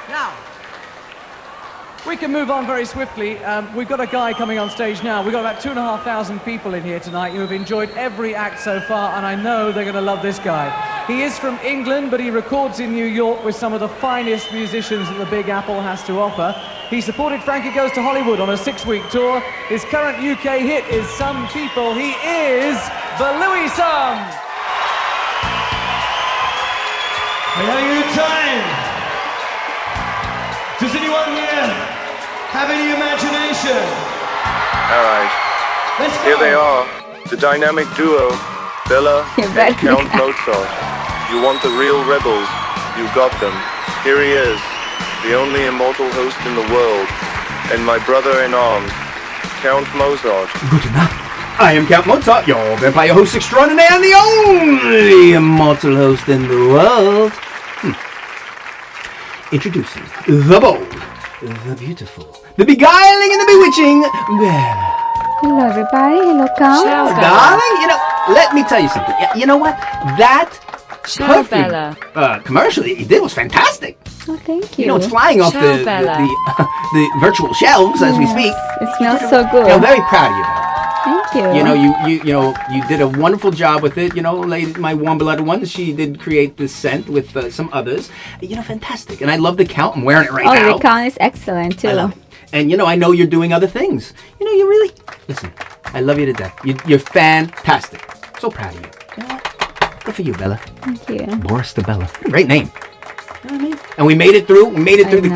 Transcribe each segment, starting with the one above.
Now, we can move on very swiftly. We've got a guy coming on stage now. We've got about 2,500 people in here tonight who have enjoyed every act so far, and I know they're going to love this guy. He is from England, but he records in New York with some of the finest musicians that the Big Apple has to offer. He supported Frankie Goes to Hollywood on a 6-week tour. His current UK hit is Some People. He is Belouis Some. We're having a good time. Does anyone here have any imagination? All right. Let's go. Here they are, the dynamic duo, Bela and Count Mozart. You want the real rebels, you got them. Here he is, the only immortal host in the world, and my brother in arms, Count Mozart. Good night. I am Count Mozart, your vampire host extraordinaire and the only immortal host in the world. Introducing the bold, the beautiful, the beguiling and the bewitching Bella. Hello, everybody. Hello, Count. Darling, you know, let me tell you something. You know what? That Bella. commercial that you did was fantastic. Oh, thank you. You know, it's flying off the virtual shelves as we speak. It smells so good. I'm very proud of you, Bella. Thank you. You know, you did a wonderful job with it. You know, my warm-blooded one, she did create this scent with some others. You know, fantastic. And I love the Count. I'm wearing it right now. Oh, the Count is excellent too. I love it. And you know, I know you're doing other things. You know, you really listen. I love you to death. You're fantastic. So proud of you. You know what? Good for you, Bella. Thank you. Boris the Bella. Great name. You know what I mean? And we made it through. We made it through the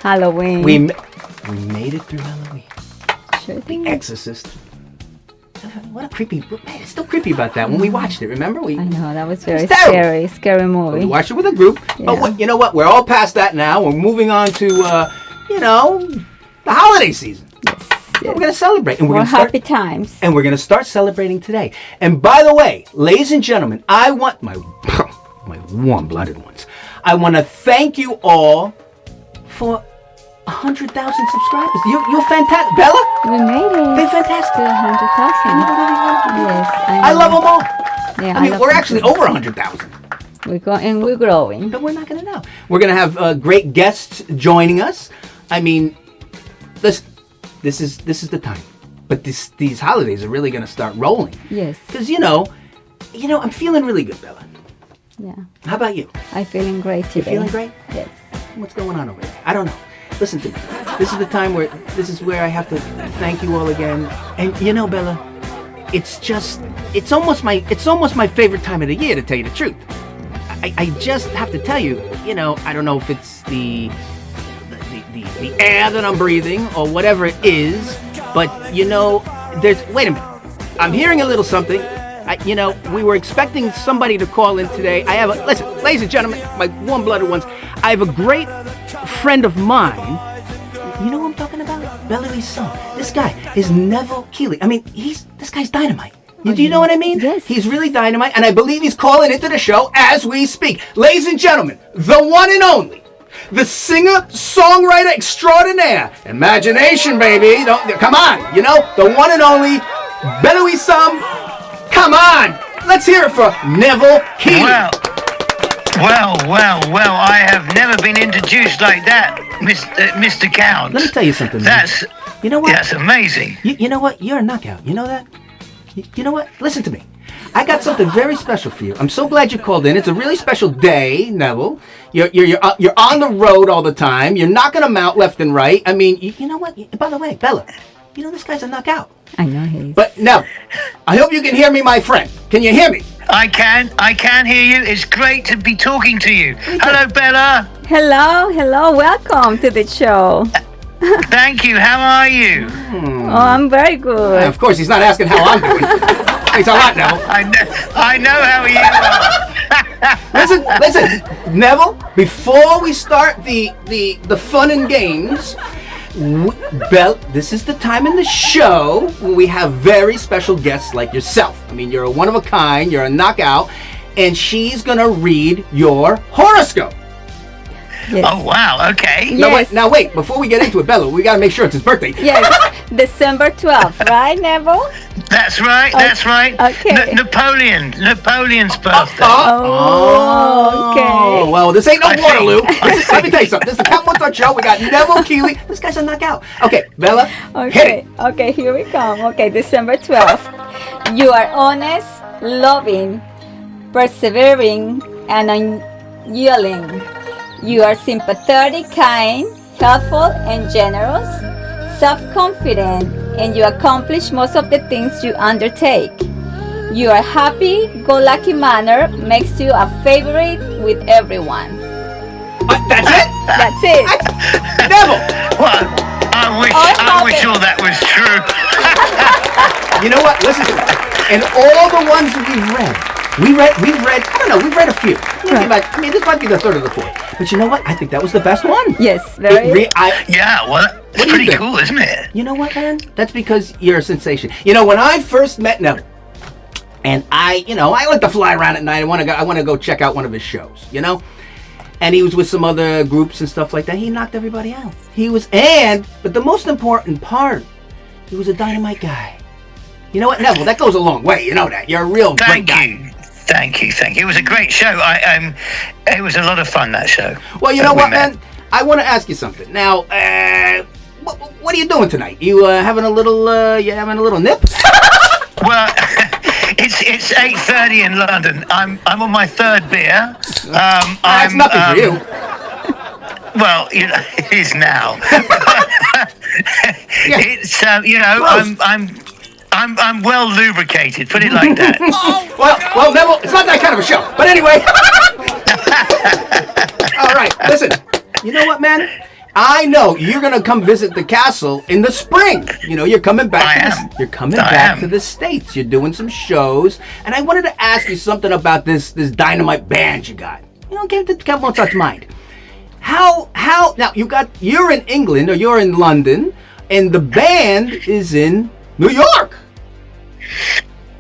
Halloween. We made it through Halloween. Sure thing. The Exorcist. What a creepy... Man, it's still creepy about that when we watched it, remember? I know, that was very scary movie. We watched it with a group. Yeah. But you know what? We're all past that now. We're moving on to, you know, the holiday season. Yes. We're going to celebrate. And we're More gonna start, happy times. And we're going to start celebrating today. And by the way, ladies and gentlemen, I want my warm-blooded ones. I want to thank you all for 100,000 subscribers. You're fantastic. Bella? We made it. They're fantastic. 100,000. Yes. I love them all. Yeah, I mean, we're actually over 100,000. We're growing. But we're not going to know. We're going to have great guests joining us. I mean, listen, this is the time. But these holidays are really going to start rolling. Yes. Because, you know, I'm feeling really good, Bella. Yeah. How about you? I'm feeling great today. You feeling great? Yes. What's going on over there? I don't know. Listen to me. This is the time this is where I have to thank you all again. And you know, Bella, it's almost my favorite time of the year, to tell you the truth. I just have to tell you, you know, I don't know if it's the air that I'm breathing or whatever it is, but you know, wait a minute. I'm hearing a little something. You know, we were expecting somebody to call in today. Listen, ladies and gentlemen, my warm-blooded ones, I have a great friend of mine. You know what I'm talking about? Belouis Some. This guy is Neville Keighley. I mean, this guy's dynamite. Do you know what I mean? Yes. He's really dynamite, and I believe he's calling into the show as we speak. Ladies and gentlemen, the one and only, the singer-songwriter extraordinaire. Imagination, baby. Come on. You know, the one and only Belouis Some. Come on. Let's hear it for Neville Healey. Well, I have never been introduced like that, Mr. Count. Let me tell you something, man. You know what? That's amazing. You know what? You're a knockout. You know that? You know what? Listen to me. I got something very special for you. I'm so glad you called in. It's a really special day, Neville. You're on the road all the time. You're knocking them out left and right. I mean, you know what? By the way, Bella, you know this guy's a knockout. I know he is. But no, I hope you can hear me, my friend. Can you hear me? I can hear you. It's great to be talking to you. Hello, Bella. Hello. Welcome to the show. Thank you. How are you? Oh, I'm very good. Of course, he's not asking how I'm doing. Thanks a lot, Neville. I know how you are. Listen, Neville. Before we start the fun and games, this is the time in the show when we have very special guests like yourself. I mean, you're a one of a kind. You're a knockout, and she's gonna read your horoscope. Yes. Oh, wow, okay. Yes. Now wait, before we get into it, Bella, we gotta make sure it's his birthday. Yes, December 12th, right, Neville? That's right. That's right. Okay. Napoleon's birthday. Okay. Well, this ain't no I Waterloo. think- Let me tell you something. This is the Count Mozart show. We got Neville Keighley. This guy's a knockout. Okay, Bella, hit it. Okay, here we come. Okay, December 12th. You are honest, loving, persevering, and unyielding. You are sympathetic, kind, helpful, and generous, self-confident, and you accomplish most of the things you undertake. Your happy-go-lucky manner makes you a favorite with everyone. That's it? That's it. Neville! Well, I wish all that was true. You know what? Listen to me. And all the ones that we've read, I don't know, we've read a few. I mean, this might be the third or the fourth. But you know what? I think that was the best one. Yes, very. Yeah, well, it's pretty cool, isn't it? You know what, man? That's because you're a sensation. You know, when I first met Neville, and I like to fly around at night. I want to go check out one of his shows, you know? And he was with some other groups and stuff like that. He knocked everybody out. But the most important part, he was a dynamite guy. You know what, Neville? That goes a long way. You know that. You're a real great guy. Thank you. It was a great show. It was a lot of fun, that show. Well, you know what, man? I want to ask you something. Now, what are you doing tonight? You having a little nip? Well, it's 8:30 in London. I'm on my third beer. That's nothing for you. Well, it is now. It's I'm well lubricated. Put it like that. Well, Neville, it's not that kind of a show. But anyway. All right, listen. You know what, man? I know you're gonna come visit the castle in the spring. You know, you're coming back. You're coming back to the States. You're doing some shows, and I wanted to ask you something about this dynamite band you got. You know, get Mozart's mind. How now you're in England or you're in London, and the band is in New York.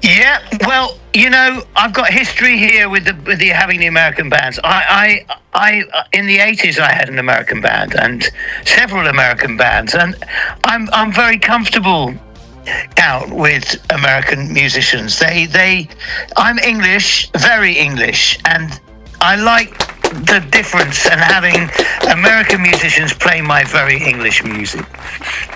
Yeah, well, I've got history here with having the American bands. I in the 80s I had an American band and several American bands, and I'm very comfortable out with American musicians. I'm English, very English, and I like the difference and having American musicians play my very English music.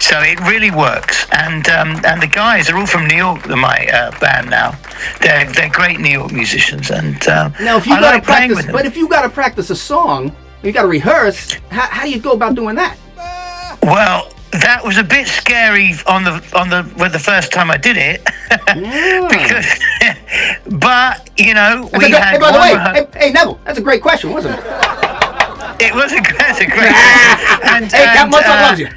So it really works, and the guys are all from New York. My band now, they're great New York musicians, and now if you got to practice, but if you got to practice a song, you got to rehearse. How do you go about doing that? Well, that was a bit scary on the first time I did it, because, but we had. Hey, by the way, hey Neville, that's a great question, wasn't it? It was a great question. Hey, Count Mozart loves you.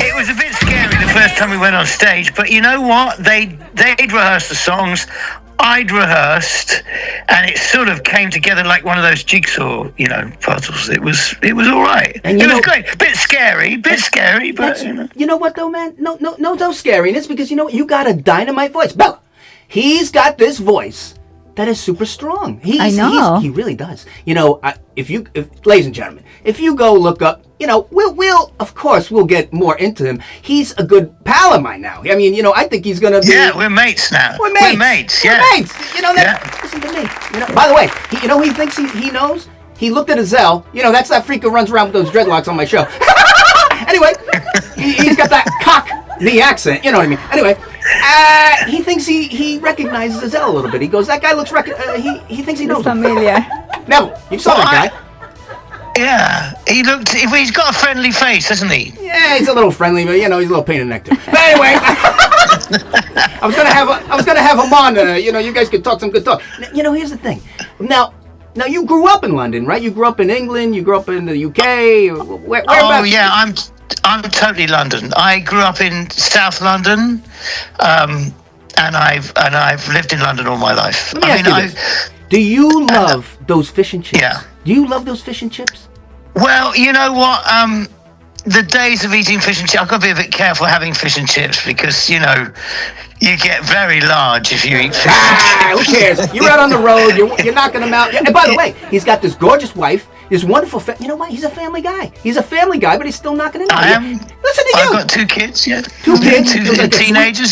It was a bit scary the first time we went on stage, but you know what? They'd rehearsed the songs, I'd rehearsed, and it sort of came together like one of those jigsaw, puzzles. It was all right. And it was great. Bit scary, but you know what though, man? No scariness, because you got a dynamite voice, Bella. He's got this voice that is super strong. I know. He really does. If ladies and gentlemen, if you go look up, we'll get more into him. He's a good pal of mine now. I mean, I think he's gonna be. Yeah, we're mates now. We're mates. Yeah. We're mates. Listen to me. By the way, he thinks he knows. He looked at Azelle. That's that freak who runs around with those dreadlocks on my show. Anyway, he's got that cockney accent. You know what I mean? Anyway, he thinks he recognizes Azelle a little bit. He goes, that guy looks he thinks he knows him. Familiar. Neville, you saw that guy. Yeah, he's got a friendly face, doesn't he? Yeah, he's a little friendly, but he's a little pain in the neck too. But anyway, I was gonna have him on. You guys could talk some good talk. Here's the thing. Now you grew up in London, right? You grew up in England. You grew up in the UK. Whereabouts? Oh yeah, I'm totally London. I grew up in South London, and I've lived in London all my life. Let me ask you this. Do you love those fish and chips? Yeah. Do you love those fish and chips? Well, you know what? The days of eating fish and chips, I've got to be a bit careful having fish and chips because, you get very large if you eat fish and chips. Who cares? You're out on the road. You're knocking them out. And by the way, he's got this gorgeous wife. this wonderful. You know what? He's a family guy. He's a family guy, but he's still knocking it out. I am. Listen to you. I've got 2 kids. Yeah. 2 kids.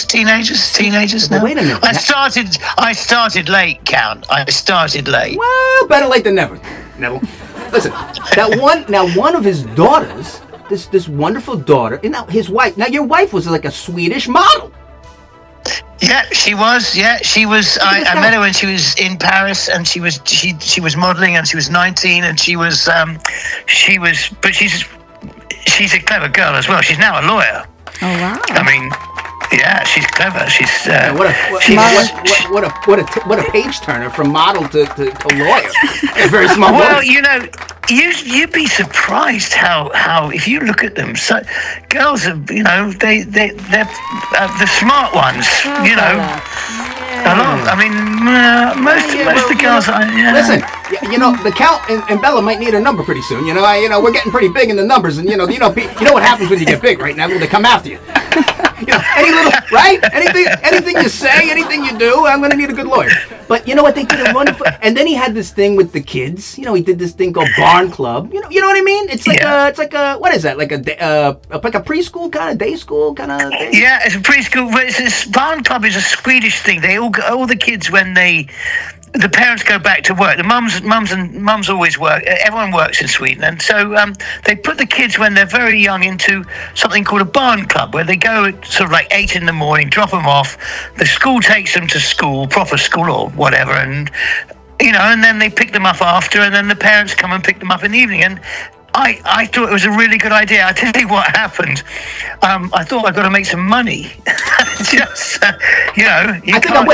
Teenagers. Now. Well, wait a minute. I started late, Count. I started late. Well, better late than never. Neville. Listen, one of his daughters, this wonderful daughter, and now his wife. Now your wife was like a Swedish model. Yeah, she was. Yeah, she was. I met her when she was in Paris, and she was modeling, and she was 19, and she was. But she's a clever girl as well. She's now a lawyer. Oh wow! I mean, yeah, she's clever. She's what a page turner from model to lawyer. A very small. Well, you know, you'd be surprised how if you look at them, so girls are, you know, they're the smart ones, you know. A lot. I mean, most of the girls. Listen, you know, the Count and Bella might need a number pretty soon. You know, we're getting pretty big in the numbers, and you know what happens when you get big, right? Now they come after you. You know, anything you say, anything you do, I'm gonna need a good lawyer. But you know what? They did a wonderful. And then he had this thing with the kids. You know, he did this thing called Barn Club. You know what I mean? It's like what is that? Like a preschool kind of day school kind of thing? Yeah, it's a preschool. Barn Club is a Swedish thing. They all the kids when the parents go back to work. The mums always work. Everyone works in Sweden, and so they put the kids when they're very young into something called a barn club, where they go at sort of like 8 in the morning, drop them off. The school takes them to school, proper school or whatever, and you know, and then they pick them up after, and then the parents come and pick them up in the evening. And I thought it was a really good idea. I tell you what happened. I thought I'd got to make some money. Just, you know, I think I'm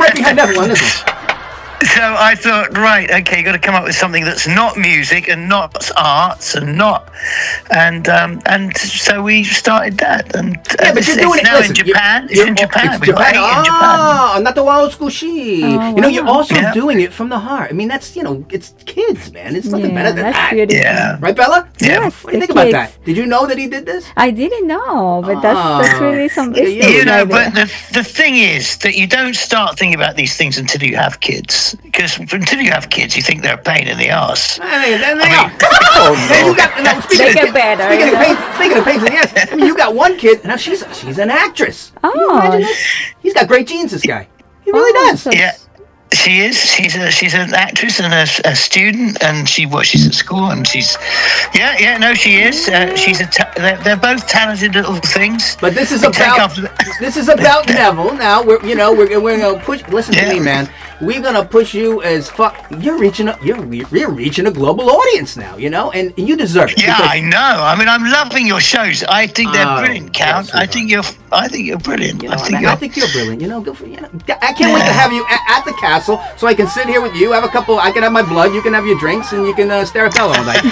right behind Neville on this one. So I thought, right, okay, got to come up with something that's not music and not arts and so we started that. And but you're doing it now in Japan. It's in Japan. It's Japan. Oh, not the wild school she. You know, you're also doing it from the heart. I mean, that's, you know, it's kids, man. It's nothing better than that. Beautiful. Yeah. Right, Bella? Yes. What do you think about that? Did you know that he did this? I didn't know, but that's really something. You know, but the thing is that you don't start thinking about these things until you have kids. Because until you have kids, you think they're a pain in the arse. They get better. Speaking of pains in the ass, I mean, you got one kid, now she's an actress. Oh. Can you imagine this? He's got great genes, this guy. He really does. Yeah. She is. She's an actress and a student, and she's at school, and she's. No, she is. They're both talented little things. But this is about Neville. Now we're gonna push. Listen to me, man. We're gonna push you as fuck. You're reaching a global audience now, you know, and you deserve it. Yeah, I know. I mean, I'm loving your shows. I think they're brilliant, Count. I think you're brilliant. You know, I think you're brilliant. You know, good for you. I can't wait to have you at the castle, so I can sit here with you. I can have my blood. You can have your drinks, and you can stare at Bella all night.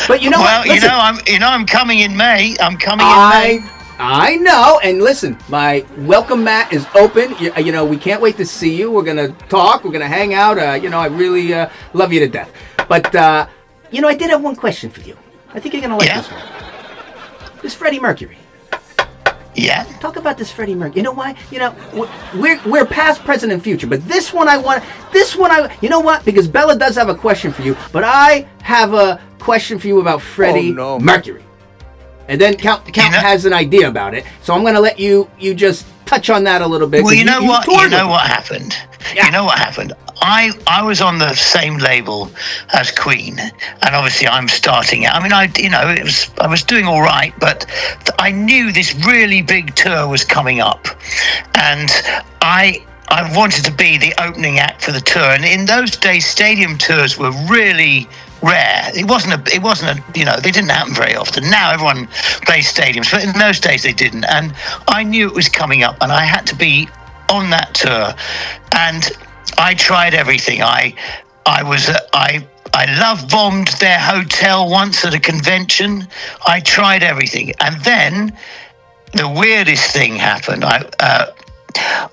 But you know what? Listen, I'm coming in May. I'm coming in May. I know, and listen, my welcome mat is open. You know, we can't wait to see you. We're gonna talk. We're gonna hang out. You know, I really love you to death. But you know, I did have one question for you. I think you're gonna like this one. This Freddie Mercury. Yeah. Talk about this Freddie Mercury. You know why? You know, we're past, present, and future. But this one, you know what? Because Bella does have a question for you, but I have a question for you about Freddie Mercury. And then Count has an idea about it, so I'm going to let you just touch on that a little bit. Well, you know what happened. Yeah. You know what happened. I was on the same label as Queen, and obviously I'm starting out. I mean, I was doing all right, but I knew this really big tour was coming up, and I wanted to be the opening act for the tour. And in those days, stadium tours were really rare. It wasn't a they didn't happen very often. Now everyone plays stadiums, but in those days they didn't. And I knew it was coming up, and I had to be on that tour. And I tried everything. I love bombed their hotel once at a convention. I tried everything, and then the weirdest thing happened.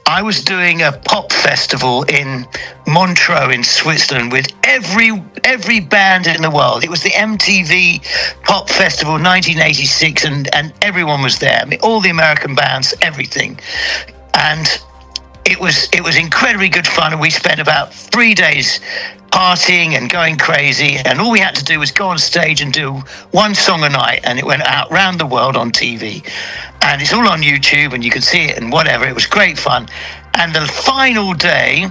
I was doing a pop festival in Montreux in Switzerland with every band in the world. It was the MTV Pop Festival 1986, and everyone was there. I mean, all the American bands, everything. And it was incredibly good fun, and we spent about 3 days partying and going crazy, and all we had to do was go on stage and do one song a night, and it went out round the world on TV, and it's all on YouTube, and you can see it and whatever. It was great fun. And the final day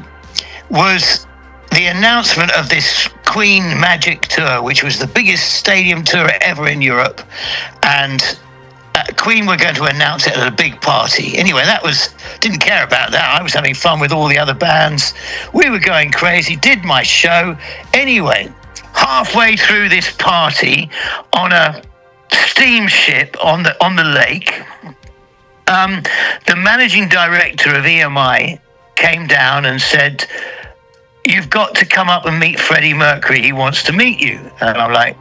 was the announcement of this Queen Magic Tour, which was the biggest stadium tour ever in Europe, and Queen were going to announce it at a big party. Anyway, didn't care about that. I was having fun with all the other bands. We were going crazy, did my show. Anyway, halfway through this party on a steamship on the lake, the managing director of EMI came down and said, "You've got to come up and meet Freddie Mercury. He wants to meet you." And I'm like,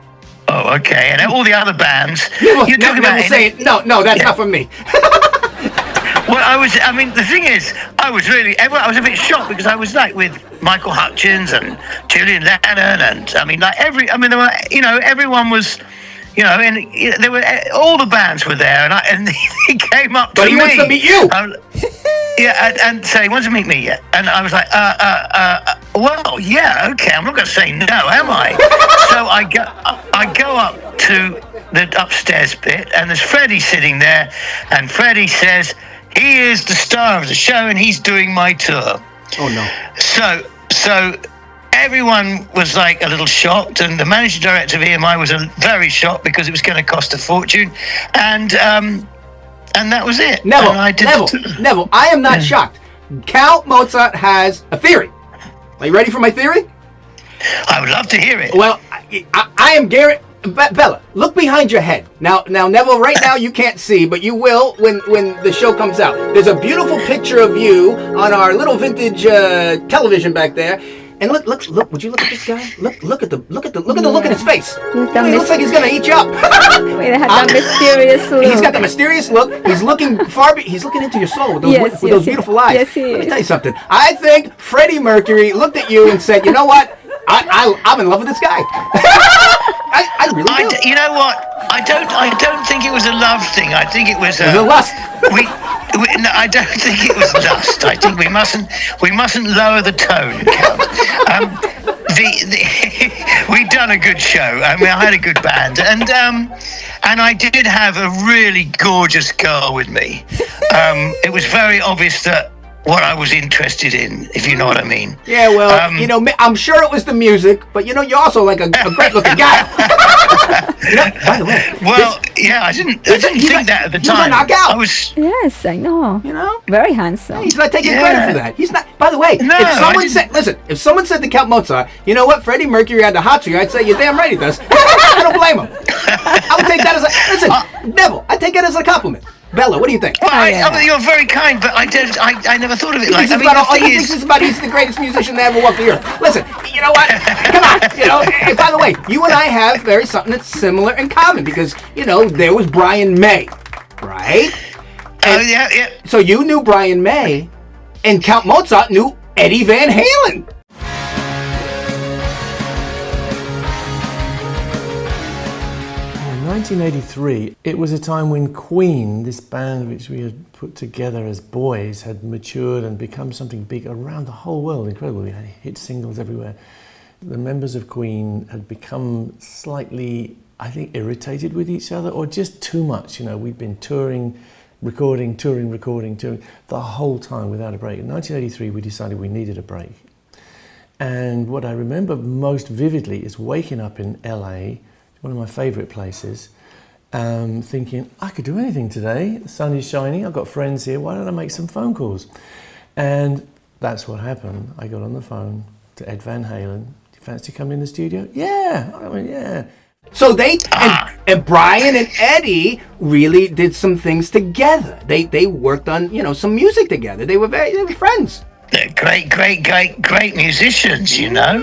"Oh, okay." And all the other bands, you're talking about saying, no, that's not for me. Well, the thing is, I was a bit shocked, because I was like with Michael Hutchins and Julian Lennon, and everyone was, and there were all the bands were there, and he came up to me. But he wants to meet you. And so he wants to meet me, yeah. And I was like, well, yeah, okay, I'm not going to say no, am I? So I go up to the upstairs bit, and there's Freddie sitting there, and Freddie says, he is the star of the show, and he's doing my tour. Oh, no. So everyone was like a little shocked, and the managing director of EMI was very shocked, because it was going to cost a fortune, and that was it. Neville, I am not shocked. Count Mozart has a theory. Are you ready for my theory? I would love to hear it. Well, I am Gary. Bella, look behind your head. Now, Neville, right now you can't see, but you will when the show comes out. There's a beautiful picture of you on our little vintage television back there. And look! Would you look at this guy? Look at the look in his face. He looks like he's gonna eat you up. Wait, that mysterious look. He's got the mysterious look. He's looking He's looking into your soul with those beautiful eyes. Yes, he is. Let me tell you something. I think Freddie Mercury looked at you and said, "You know what? I'm in love with this guy." I really do. You know what? I don't think it was a love thing. I think it was a lust. No, I don't think it was lust. I think we mustn't lower the tone, Count. We'd done a good show. I had a good band, and I did have a really gorgeous girl with me. It was very obvious that what I was interested in, if you know what I mean. Yeah, well, I'm sure it was the music, but you're also like a great-looking guy. By the way. Well, I didn't think that at the time. Knockout. Yes, I know. Very handsome. Hey, he's not taking credit for that. He's not. By the way, if someone said to Count Mozart, "You know what? Freddie Mercury had the hots for you," I'd say, "You're damn right he does." I don't blame him. I would take that as Neville. I take it as a compliment. Bella, what do you think? Well, you're very kind, but I never thought of it like that. He's the greatest musician to ever walk the earth. Listen, you know what? Come on. And by the way, you and I have something that's similar in common, because, there was Brian May, right? And yeah. So you knew Brian May, and Count Mozart knew Eddie Van Halen. In 1983, it was a time when Queen, this band which we had put together as boys, had matured and become something big around the whole world. Incredible. We had hit singles everywhere. The members of Queen had become slightly, I think, irritated with each other, or just too much. We'd been touring, recording the whole time without a break. In 1983, we decided we needed a break. And what I remember most vividly is waking up in LA, one of my favourite places, thinking, I could do anything today. The sun is shining, I've got friends here, why don't I make some phone calls? And that's what happened. I got on the phone to Ed Van Halen. Do you fancy coming in the studio? Yeah. Yeah. So and Brian and Eddie really did some things together. They worked on, some music together. They were friends. They're great musicians, Yeah,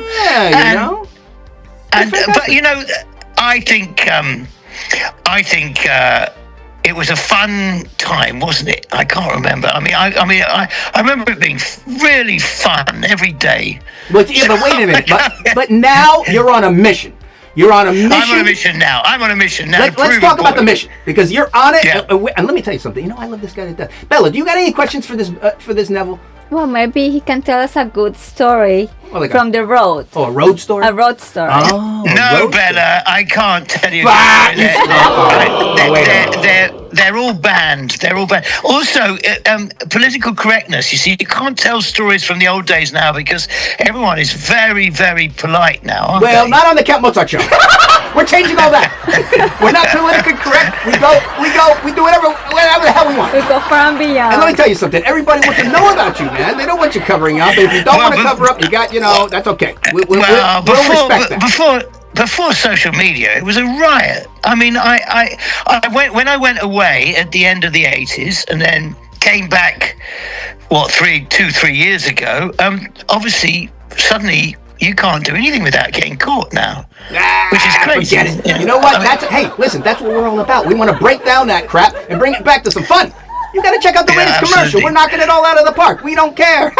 But I think it was a fun time, wasn't it? I can't remember. I remember it being really fun every day. But wait a minute. But now you're on a mission. You're on a mission. I'm on a mission now. Let's talk about the mission, because you're on it. Yeah. And let me tell you something. I love this guy to death. Bella, do you got any questions for this Neville? Well, maybe he can tell us a good story like from the road. Oh, a road story? A road story. Oh, No, Bella, I can't tell you. They're all banned. They're all banned. Also, political correctness. You see, you can't tell stories from the old days now because everyone is very, very polite now, aren't they? Not on the Count Mozart show. We're changing all that. We're not politically correct. We do whatever the hell we want. We go far and beyond. And let me tell you something. Everybody wants to know about you, man. They don't want you covering up. If you don't want to cover up, you got, that's okay. We'll respect that. Before social media, it was a riot. I mean, I when I went away at the end of the 80s and then came back, 3 years ago, obviously, suddenly, you can't do anything without getting caught now, which is crazy. Forget it. Yeah. You know what? Hey, listen, that's what we're all about. We want to break down that crap and bring it back to some fun. You got to check out the latest commercial. We're knocking it all out of the park. We don't care.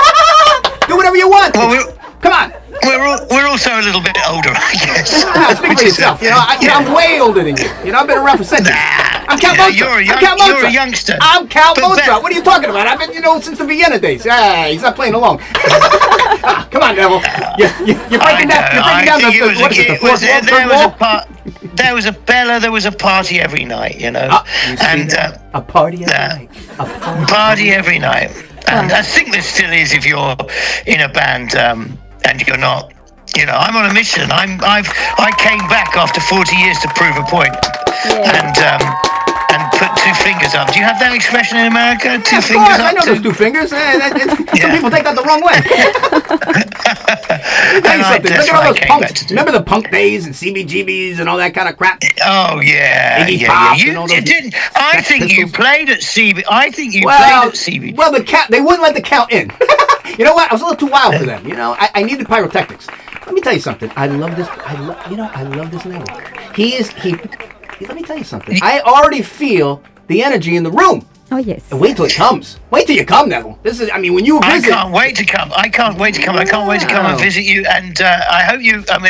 Do whatever you want. Well, come on. We're also a little bit older, I guess. Speak for yourself. I'm way older than you. I've been around for centuries. I'm Count Mozart. You're a youngster. I'm Count Mozart. What are you talking about? I've been, since the Vienna days. He's not playing along. Come on, Neville. You're breaking down the fourth wall. There was a party every night, a party every night. A party every night. And I think there still is if you're in a band and you're not. I'm on a mission. I came back after 40 years to prove a point. Yeah. And put 2 fingers up. Do you have that expression in America? Two fingers up. I know those 2 fingers. Some people take that the wrong way. Let me tell you something. Look at all those punks. Remember the punk days and CBGBs and all that kind of crap? Oh, yeah. You didn't. I think you played at CB. Played at CB. Well, they wouldn't let the Count in. You know what? I was a little too wild for them. I needed pyrotechnics. Let me tell you something. I love this. I love this Neville. Let me tell you something. I already feel the energy in the room. Oh, yes. And wait till it comes. Wait till you come, Neville. When you visit. I can't wait to come. I can't wait to come and visit you. And I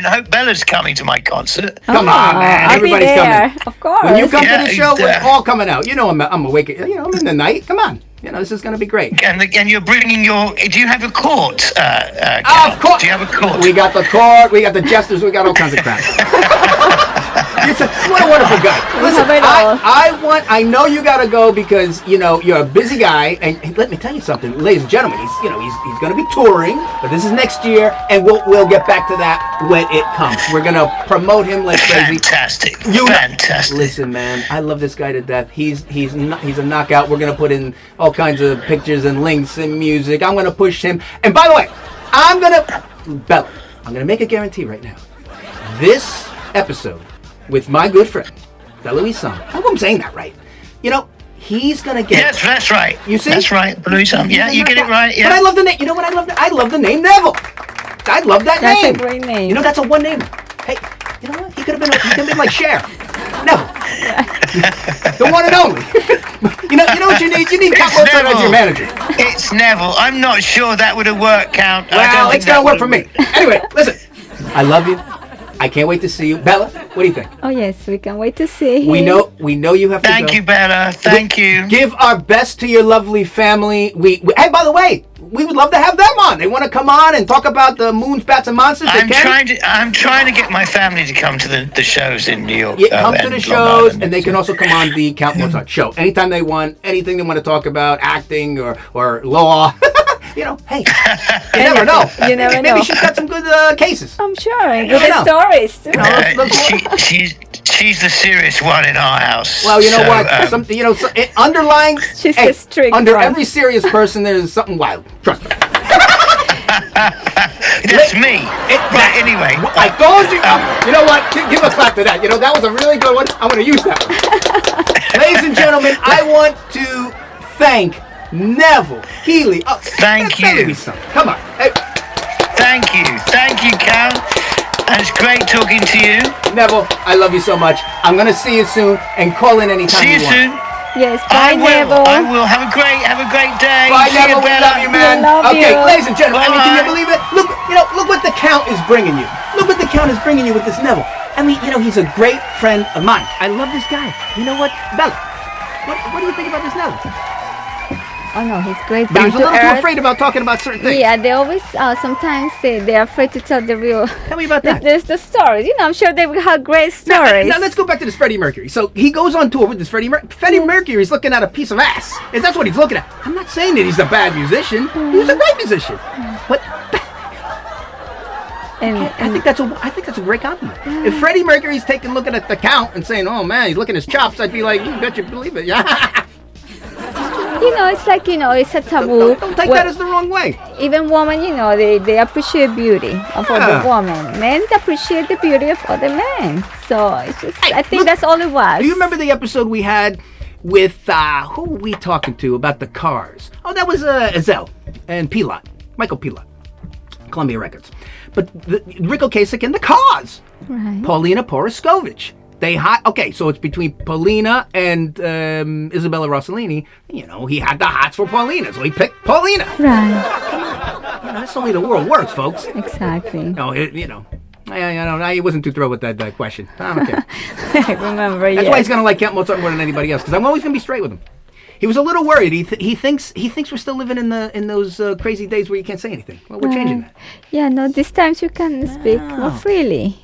hope Bella's coming to my concert. Come on, man. Everybody's coming. Of course. When you come to the show, we're all coming out. I'm awake. I'm in the night. Come on. This is going to be great. And you're bringing do you have a court? Of course. Do you have a court? We got the court. We got the jesters. We got all kinds of crap. What a wonderful guy. Listen, I know you got to go because, you're a busy guy. And let me tell you something, ladies and gentlemen, he's going to be touring, but this is next year, and we'll get back to that when it comes. We're going to promote him like crazy. Fantastic. Listen, man, I love this guy to death. He's a knockout. We're going to put in all kinds of pictures and links and music. I'm going to push him. And by the way, Bella, I'm going to make a guarantee right now. This episode with my good friend, Belouis Some. I hope I'm saying that right. He's going to get... Yes, that's right. You see? That's right, Belouis Some. Yeah, you get it right. Yeah. But I love the name. You know what I love? I love the name Neville. I love that name. That's a great name. That's a one name. Hey, you know what? He could have been like Cher. Neville. The one and only. You know what you need? You need Count Mozart as your manager. It's Neville. I'm not sure that would have worked, Count. Well, it's going to work for me. Anyway, listen. I love you. I can't wait to see you. Bella, what do you think? Oh, yes, we can wait to see him. We know you have to go. Thank you, Bella. Thank you. Give our best to your lovely family. And by the way, we would love to have them on. They want to come on and talk about the Moons, Bats, and Monsters. I'm trying to get my family to come to the shows in New York. Yeah, come to the shows, and they can also come on the Count Mozart show anytime they want. Anything they want to talk about, acting or law. Hey, you never know. Maybe she's got some good cases. I'm sure. Good stories. She's the serious one in our house. Well, you know what? Underlying. She's a strict under one. Every serious person, there's something wild. Trust me. That's me. Anyway. I told you. You know what? Give a clap to that. That was a really good one. I'm going to use that one. Ladies and gentlemen, I want to thank Neville Healey. Thank you. Come on. Hey. Thank you, Count. And it's great talking to you. Neville, I love you so much. I'm going to see you soon and call in anytime you want. See you soon. Yes, bye, Neville. I will. Have a great day. Bye, Neville. We love you, man. Okay, ladies and gentlemen, can you believe it? Look what the Count is bringing you. Look what the Count is bringing you with this Neville. He's a great friend of mine. I love this guy. You know what, Bella? What do you think about this Neville? Oh no, he's great. But he was a Down to little too earth. afraid about talking about certain things. Yeah, they always sometimes they're afraid to tell the real. Tell me about that. There's the stories. I'm sure they have great stories. Now let's go back to this Freddie Mercury. So he goes on tour with this Freddie Mercury. Freddie Mercury's looking at a piece of ass. And that's what he's looking at. I'm not saying that he's a bad musician. He was a great musician. But I think that's a great compliment. If Freddie Mercury's looking at the Count and saying, "Oh man, he's looking at his chops," I'd be like, "You bet you believe it." Yeah. It's like it's a taboo. Don't take that as the wrong way. Even women, they appreciate beauty of other women. Men appreciate the beauty of other men. So it's just, I think that's all it was. Do you remember the episode we had with who were we talking to about the Cars? Oh, that was Ezell and Pilot, Michael Pilot, Columbia Records. But Rick Ocasek and the Cars, right. Paulina Poroskovich. Okay, so it's between Paulina and Isabella Rossellini. He had the hots for Paulina, so he picked Paulina. Right. That's the way the world works, folks. Exactly. No, I wasn't too thrilled with that question. I don't care. I remember. That's why he's gonna like Count Mozart more than anybody else, because I'm always gonna be straight with him. He was a little worried. He thinks we're still living in those crazy days where you can't say anything. Well, we're changing that. Yeah, no, these times you can speak more freely.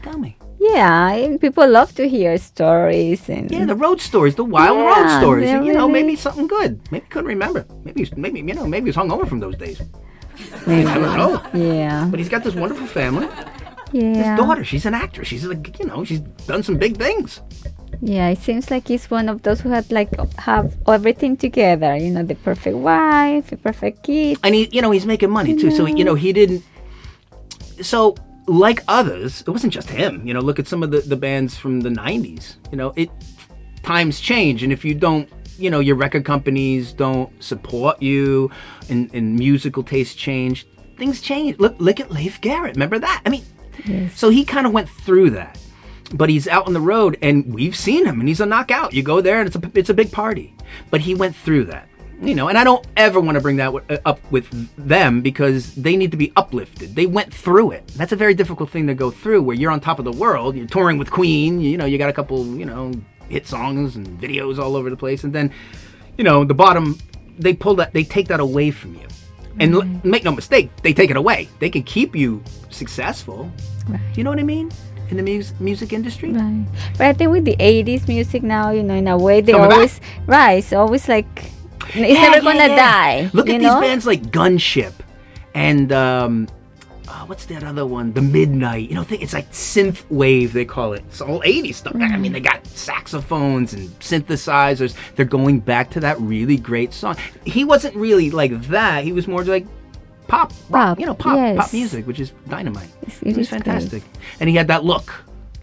Tell me. Yeah, and people love to hear stories and the road stories, the wild road stories. And, really... maybe something good. Maybe couldn't remember. Maybe he's hungover from those days. Maybe. I don't know. Yeah. But he's got this wonderful family. Yeah. His daughter, she's an actress. She's she's done some big things. Yeah, it seems like he's one of those who have everything together. The perfect wife, the perfect kids. And he's making money too. So he didn't. So. Like others, it wasn't just him. Look at some of the bands from the 90s. Times change, and if you don't, your record companies don't support you, and musical tastes change, things change. Look at Leif Garrett. Remember that? I mean, yes. So he kind of went through that, but he's out on the road, and we've seen him, and he's a knockout. You go there, and it's a big party. But he went through that. And I don't ever want to bring that up with them because they need to be uplifted. They went through it. That's a very difficult thing to go through where you're on top of the world. You're touring with Queen. You got a couple, hit songs and videos all over the place. And then, the bottom, they take that away from you. And make no mistake, they take it away. They can keep you successful. Right. You know what I mean? In the music industry. Right. But I think with the 80s music now, in a way, they always, right, it's always like, it's never gonna die. Look at these bands like Gunship and what's that other one? The Midnight. It's like synth wave, they call it. It's all 80s stuff. I mean, they got saxophones and synthesizers. They're going back to that really great song. He wasn't really like that. He was more like pop, rock, pop music, which is dynamite. It was fantastic. Great. And he had that look.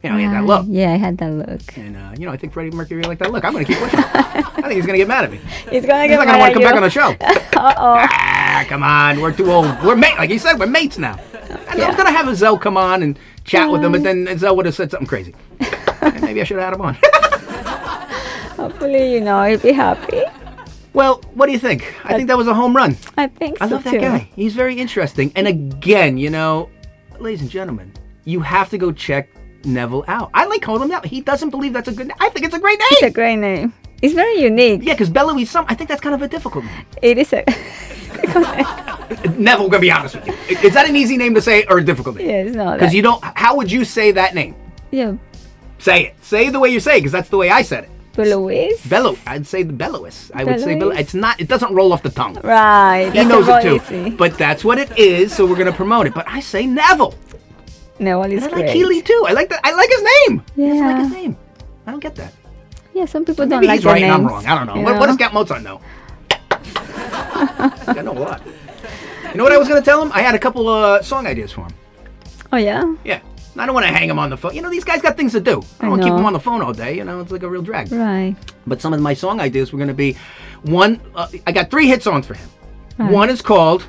He had that look. Yeah, I had that look. And, I think Freddie Mercury liked that look. I'm going to keep pushing. I think he's going to get mad at me. He's not going to want to come back on the show. Uh-oh. Come on. We're too old. We're mates. Like he said, we're mates now. I was going to have Ezell come on and chat with him, but then Ezell would have said something crazy. Maybe I should have had him on. Hopefully, he'll be happy. Well, what do you think? I think that was a home run. I think so, I love that guy. He's very interesting. And again, ladies and gentlemen, you have to go check Neville out. I like calling him out. He doesn't believe that's a good name. I think it's a great name. It's a great name. It's very unique. Yeah, because Belouis Some, I think that's kind of a difficult name. It is a Neville, I'm going to be honest with you. Is that an easy name to say or a difficult name? Yeah, it's not. Because you don't, how would you say that name? Yeah. Say it. Say it the way you say it, because that's the way I said it. Belouis? I'd say the Belouis. I would say Belouis. It's not, it doesn't roll off the tongue. Right. He knows it too. Easy. But that's what it is, so we're going to promote it. But I say Neville. Neville is great. I like Keighley too. I like that. I like his name. Yeah. I like his name. I don't get that. Yeah, some people don't Maybe like he's right names. and I'm wrong. I don't know. What does Count Mozart know? I know a lot. You know what I was going to tell him? I had a couple song ideas for him. Oh, yeah? Yeah. I don't want to hang him on the phone. These guys got things to do. I don't want to keep him on the phone all day. It's like a real drag. Right. But some of my song ideas were going to be one. I got 3 hit songs for him. Right. One is called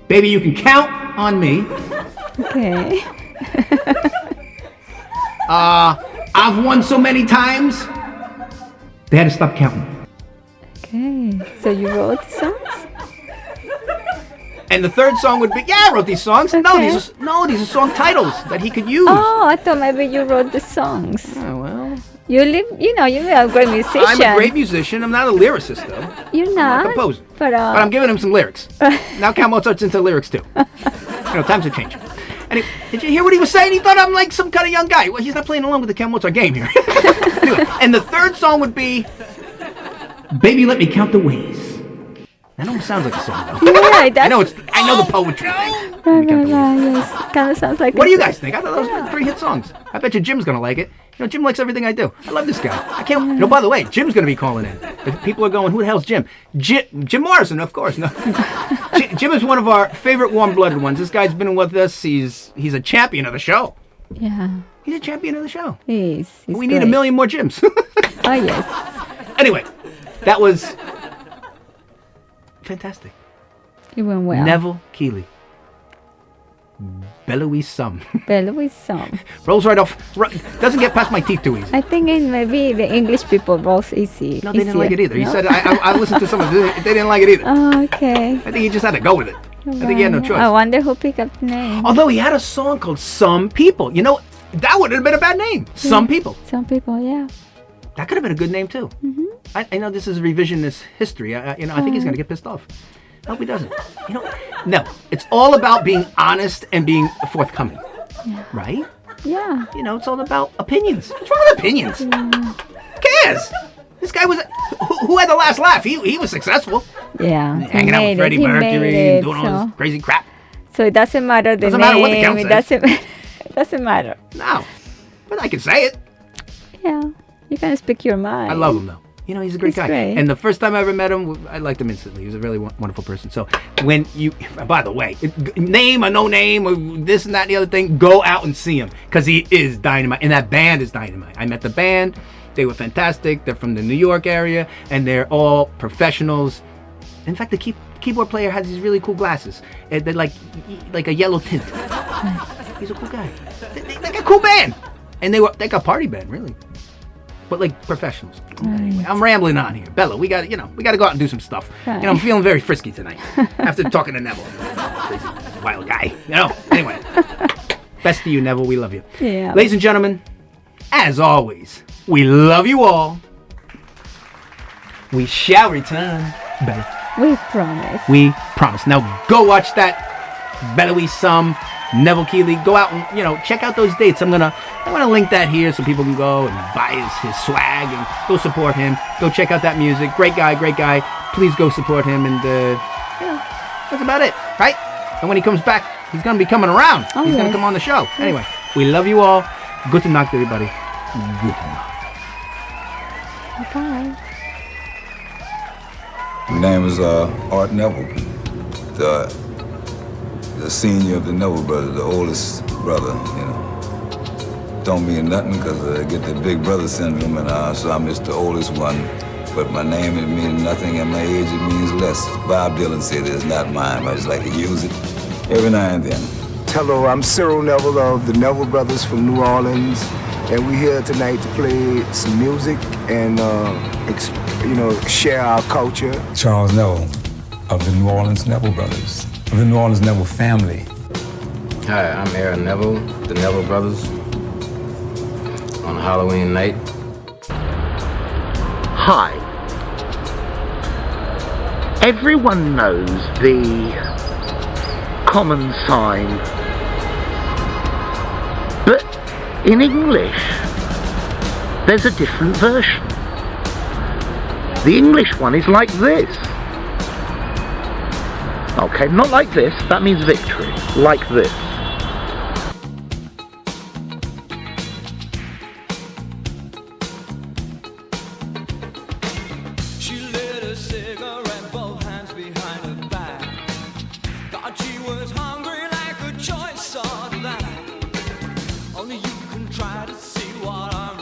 "Baby You Can Count on Me." Okay. I've won so many times, they had to stop counting. Okay. So you wrote the songs? And the third song would be, I wrote these songs. Okay. These are song titles that he could use. Oh, I thought maybe you wrote the songs. Oh, well, You are a great musician. I'm a great musician. I'm not a lyricist, though. You're not? I'm a composer. But I'm giving him some lyrics. Now Count Mozart's into lyrics, too. Times have changed. Anyway, did you hear what he was saying? He thought I'm like some kind of young guy. Well, he's not playing along with the Count Mozart game here. Anyway, and the third song would be Baby Let Me Count the Ways. That almost sounds like a song, though. Yeah, that's... I know the poetry thing. Right, yes. Kind of sounds like What do you guys think? I thought those were 3 hit songs. I bet you Jim's going to like it. Jim likes everything I do. I love this guy. I can't... by the way, Jim's going to be calling in. If people are going, who the hell's Jim? Jim Morrison, of course. No. Jim is one of our favorite warm-blooded ones. This guy's been with us. He's a champion of the show. Yeah. He's a champion of the show. He's we need a million more Jims. Oh, yes. Anyway, that was fantastic. It went well. Neville Keighley. Belouis Some. Belouis Some. Rolls right off. Doesn't get past my teeth too easy. I think maybe the English people rolls easy. No, they didn't like it either. No? He said, I listened to some of it. They didn't like it either. Oh, okay. I think he just had to go with it. Right. I think he had no choice. I wonder who picked up the name. Although he had a song called Some People. That would have been a bad name. Some People. Some People, yeah. That could have been a good name too. Mm-hmm. I know this is revisionist history. I think he's going to get pissed off. I hope he doesn't. No. It's all about being honest and being forthcoming. Yeah. Right? Yeah. It's all about opinions. What's wrong with opinions? Who cares? This guy was... Who had the last laugh? He was successful. Yeah. Hanging out with Freddie Mercury, doing all this crazy crap. So it doesn't matter the name. Doesn't matter what the count says. It doesn't matter. No. But I can say it. Yeah. You can speak your mind. I love him, though. He's a great guy. Great. And the first time I ever met him, I liked him instantly. He was a really wonderful person. So when by the way, name or no name or this and that and the other thing, go out and see him because he is dynamite. And that band is dynamite. I met the band. They were fantastic. They're from the New York area and they're all professionals. In fact, the keyboard player has these really cool glasses. They're like a yellow tint. He's a cool guy. They got a cool band. And they got a party band, really. But like professionals. Anyway, I'm rambling on here. Bella, we got to go out and do some stuff. Right. I'm feeling very frisky tonight after talking to Neville. Crazy wild guy. Anyway. Best to you, Neville. We love you. Yeah. Ladies and gentlemen, as always, we love you all. We shall return, Bella. We promise. We promise. Now go watch that Belouis Some Neville Keighley. Go out and check out those dates. I'm gonna link that here so people can go and buy his swag and go support him. Go check out that music. Great guy. Please go support him and that's about it, right? And when he comes back, he's gonna be coming around. Oh, he's gonna come on the show. Yes. Anyway, we love you all. Gute Nacht, everybody. Gute Nacht. Bye. My name is Art Neville, the senior of the Neville brothers, the oldest brother, Don't mean nothing because I get the big brother syndrome, and so I'm just the oldest one. But my name, it means nothing, and my age, it means less. Bob Dylan said it's not mine, but I just like to use it every now and then. Hello, I'm Cyril Neville of the Neville Brothers from New Orleans, and we're here tonight to play some music and, share our culture. Charles Neville of the New Orleans Neville Brothers, of the New Orleans Neville family. Hi, I'm Aaron Neville, the Neville Brothers, on Halloween night. Hi. Everyone knows the common sign, but in English, there's a different version. The English one is like this. Okay, not like this, that means victory. Like this. She lit a cigarette, both hands behind her back. Thought she was hungry like a choice of that. Only you can try to see what I'm